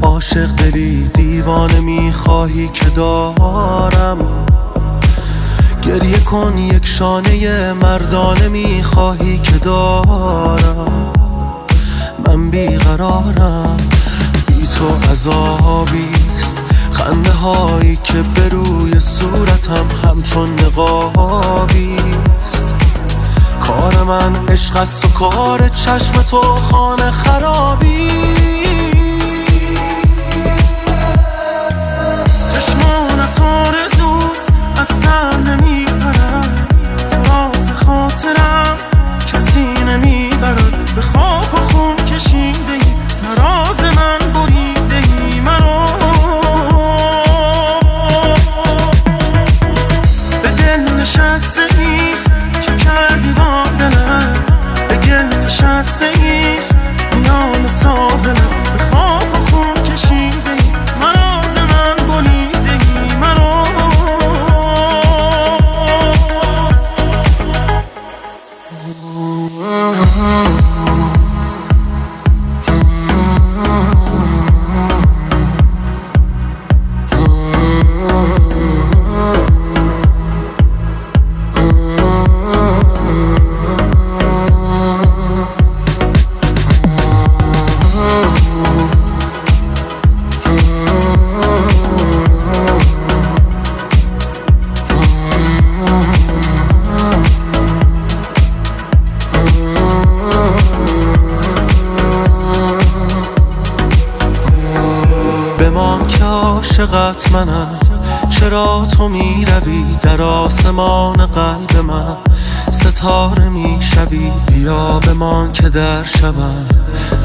عاشق دلی دیوانه میخواهی که دارم، گریه کن یک شانه مردانه میخواهی که دارم. من بیقرارم، بی تو عذابیست، خنده هایی که به روی صورتم همچون نقابیست. کار من عشق است و کار چشم تو خانه خرابی. چشمانت آرزوست از سر نمیپرد، تو راز خاطرم کسی نمیبرد. به خاک و خون کشیده ای نراز من بریده ای مرا. به دل نشسته ای چه کردی با دلم، به گل نشسته ای میان ساحلم. به خاک و خون کشیده ای نراز من بریده ای مرا. بمان که عاشقت منم، چرا تو می روی در آسمان قلب من، ستاره می شوی. بیا بمان که در شبم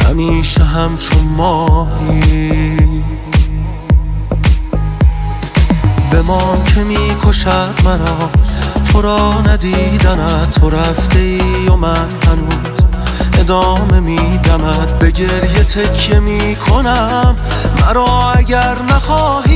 همیشه همچون ماهی. بمان که می کشد مرا تو را ندیدنت، تو رفته ای و من هنوز ادامه میدمت. به گریه تکیه میکنم مرا اگر نخواهی